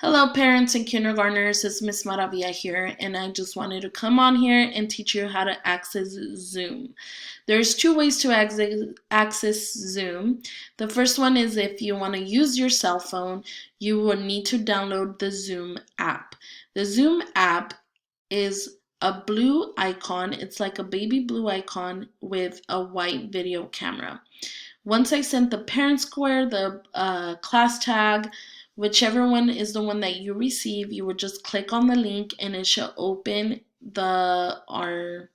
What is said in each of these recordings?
Hello, parents and kindergartners. It's Miss Maravilla here, and I just wanted to come on here and teach you how to access Zoom. There's two ways to access Zoom. The first one is if you want to use your cell phone, you will need to download the Zoom app. The Zoom app is a blue icon. It's like a baby blue icon with a white video camera. Once I sent the parent square, the class tag, whichever one is the one that you receive, you would just click on the link and it should open our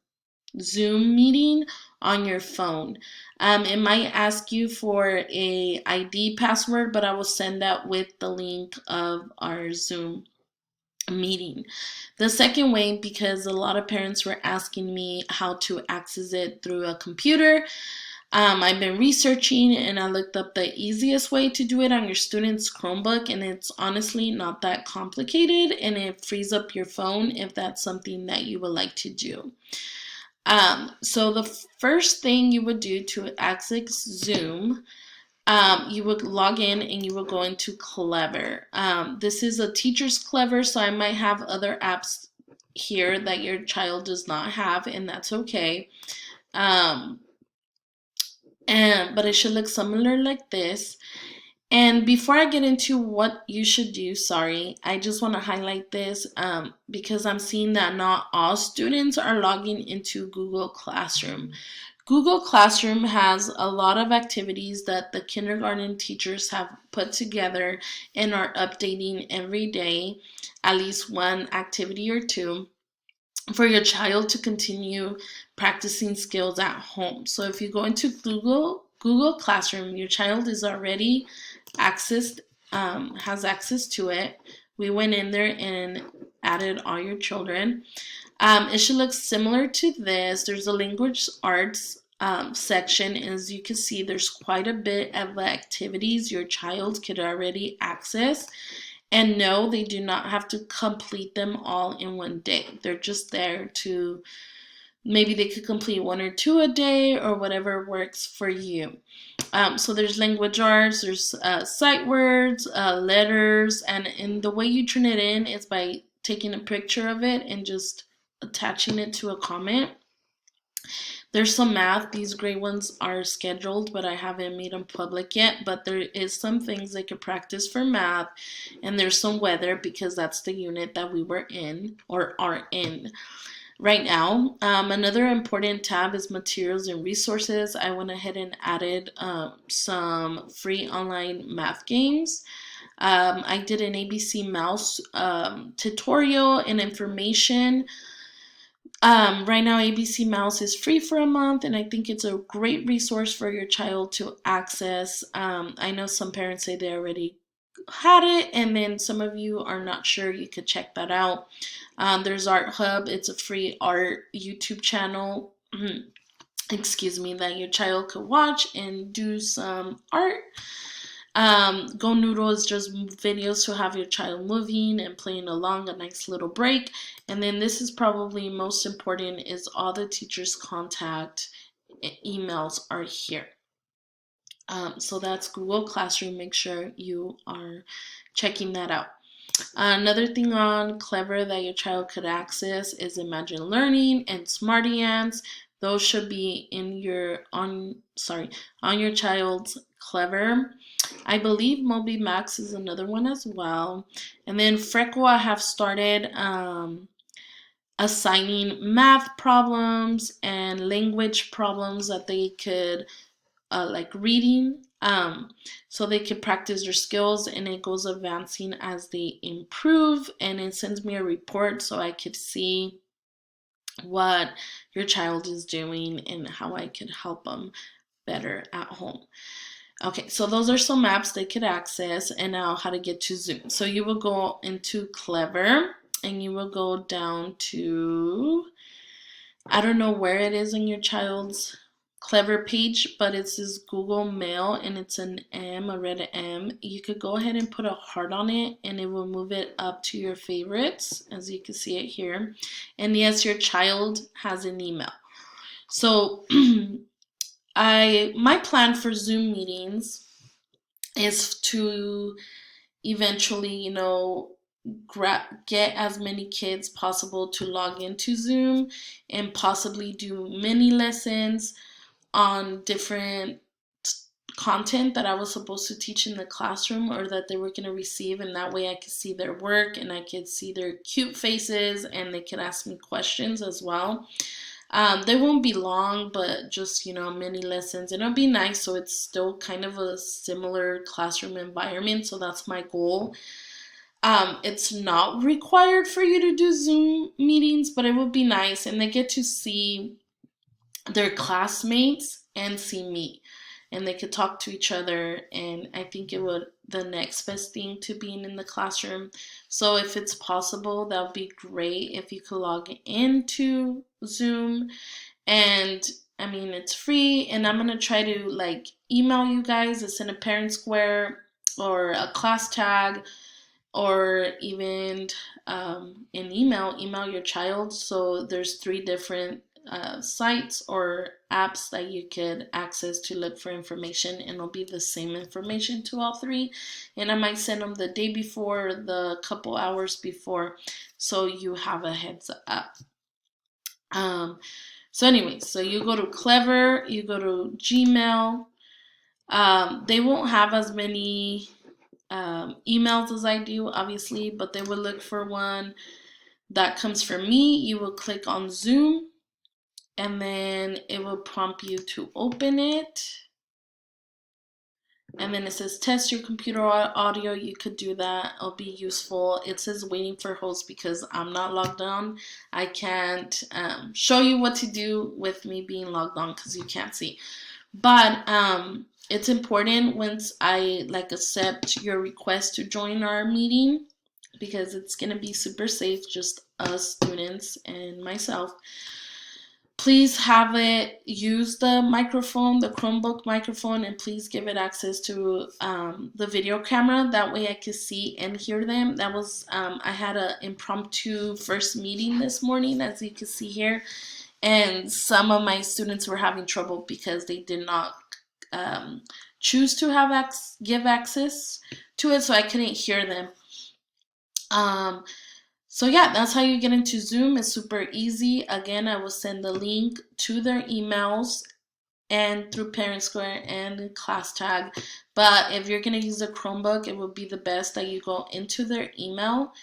Zoom meeting on your phone. It might ask you for a ID password, but I will send that with the link of our Zoom meeting. The second way, because a lot of parents were asking me how to access it through a computer, I've been researching and I looked up the easiest way to do it on your student's Chromebook, and it's honestly not that complicated and it frees up your phone if that's something that you would like to do. So the first thing you would do to access Zoom, you would log in and you will go into Clever. This is a teacher's Clever, so I might have other apps here that your child does not have, and that's okay. But it should look similar like this. And before I get into what you should do, I just want to highlight this because I'm seeing that not all students are logging into Google Classroom. Google Classroom has a lot of activities that the kindergarten teachers have put together and are updating every day, at least one activity or two, for your child to continue practicing skills at home. So if you go into Google Classroom, your child is already has access to it. We went in there and added all your children. It should look similar to this. There's a language arts section. As you can see, there's quite a bit of activities your child could already access. And no, they do not have to complete them all in one day. They're just there to, maybe they could complete one or two a day or whatever works for you. So there's language arts, there's sight words, letters, and the way you turn it in is by taking a picture of it and just attaching it to a comment. There's some math. These gray ones are scheduled, but I haven't made them public yet. But there is some things they could practice for math, and there's some weather because that's the unit that we were in or are in right now. Another important tab is materials and resources. I went ahead and added some free online math games. I did an ABC Mouse tutorial and information. Right now, ABC Mouse is free for a month, and I think it's a great resource for your child to access. I know some parents say they already had it, and then some of you are not sure. You could check that out. There's Art Hub. It's a free art YouTube channel. Excuse me, that your child could watch and do some art. Go Noodle is just videos to have your child moving and playing along, a nice little break. And then this is probably most important, is all the teachers' contact emails are here. So that's Google Classroom. Make sure you are checking that out. Another thing on Clever that your child could access is Imagine Learning and Smarty-Ants. Those should be in on your child's Clever. I believe Moby Max is another one as well. And then Freckle, I have started assigning math problems and language problems that they could like reading, so they could practice their skills, and it goes advancing as they improve, and it sends me a report so I could see what your child is doing and how I could help them better at home. Okay, so those are some apps they could access, and now how to get to Zoom. So you will go into Clever and you will go down to, I don't know where it is on your child's Clever page, but it says Google Mail and it's an M, a red M. You could go ahead and put a heart on it and it will move it up to your favorites, as you can see it here. And yes, your child has an email. So my plan for Zoom meetings is to eventually, get as many kids possible to log into Zoom and possibly do mini lessons on different content that I was supposed to teach in the classroom or that they were going to receive, and that way I could see their work and I could see their cute faces and they could ask me questions as well. They won't be long, but just, mini lessons. And it'll be nice, so it's still kind of a similar classroom environment. So that's my goal. It's not required for you to do Zoom meetings, but it would be nice. And they get to see their classmates and see me. And they could talk to each other. And I think it would the next best thing to being in the classroom. So if it's possible, that would be great if you could log into Zoom. And I mean, it's free. And I'm going to try to email you guys. It's in a parent square or a class tag, or even an email your child. So there's 3 different sites or apps that you could access to look for information, and it'll be the same information to all 3. And I might send them the day before, the couple hours before, so you have a heads up. So anyway, so you go to Clever, you go to Gmail. They won't have as many emails as I do, obviously, but they will look for one that comes from me. You will click on Zoom, and then it will prompt you to open it. And then it says test your computer audio. You could do that. It'll be useful. It says waiting for host because I'm not logged on. I can't show you what to do with me being logged on because you can't see. But it's important once I accept your request to join our meeting, because it's going to be super safe, just us students and myself. Please have it use the microphone, the Chromebook microphone, and please give it access to the video camera. That way I can see and hear them. That was, I had an impromptu first meeting this morning, as you can see here. And some of my students were having trouble because they did not choose to give access to it, so I couldn't hear them. So yeah, that's how you get into Zoom. It's super easy. Again, I will send the link to their emails and through Parent Square and Class Tag. But if you're going to use a Chromebook, it would be the best that you go into their email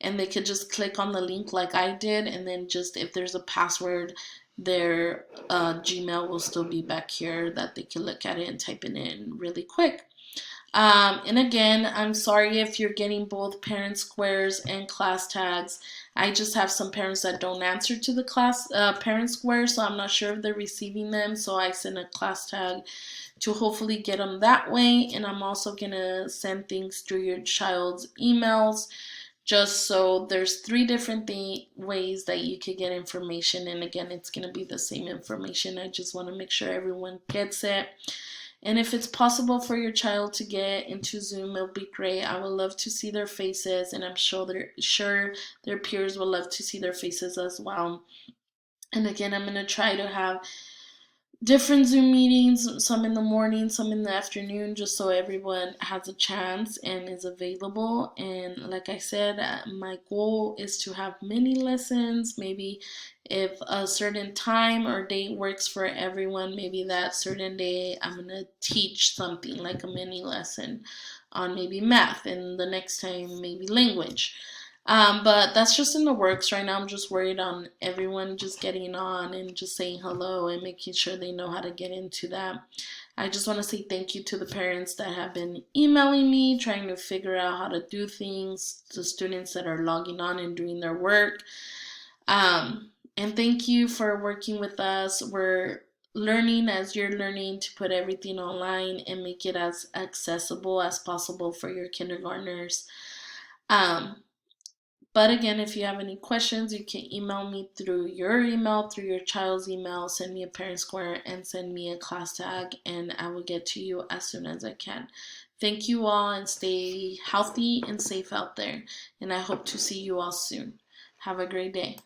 and they could just click on the link like I did, and then just if there's a password, their Gmail will still be back here that they can look at it and type it in really quick. And again, I'm sorry if you're getting both parent squares and class tags. I just have some parents that don't answer to the parent square, so I'm not sure if they're receiving them. So I send a class tag to hopefully get them that way. And I'm also going to send things through your child's emails, just so there's 3 different ways that you could get information. And again, it's going to be the same information. I just want to make sure everyone gets it. And if it's possible for your child to get into Zoom, it'll be great. I would love to see their faces, and I'm sure their peers will love to see their faces as well. And again, I'm going to try to have different Zoom meetings, some in the morning, some in the afternoon, just so everyone has a chance and is available. And like I said, my goal is to have mini lessons. Maybe if a certain time or date works for everyone, maybe that certain day I'm going to teach something like a mini lesson on maybe math, and the next time maybe language. But that's just in the works right now. I'm just worried on everyone just getting on and just saying hello and making sure they know how to get into that. I just want to say thank you to the parents that have been emailing me, trying to figure out how to do things, to students that are logging on and doing their work. And thank you for working with us. We're learning as you're learning to put everything online and make it as accessible as possible for your kindergartners. But again, if you have any questions, you can email me through your email, through your child's email, send me a parent square, and send me a class tag, and I will get to you as soon as I can. Thank you all, and stay healthy and safe out there. And I hope to see you all soon. Have a great day.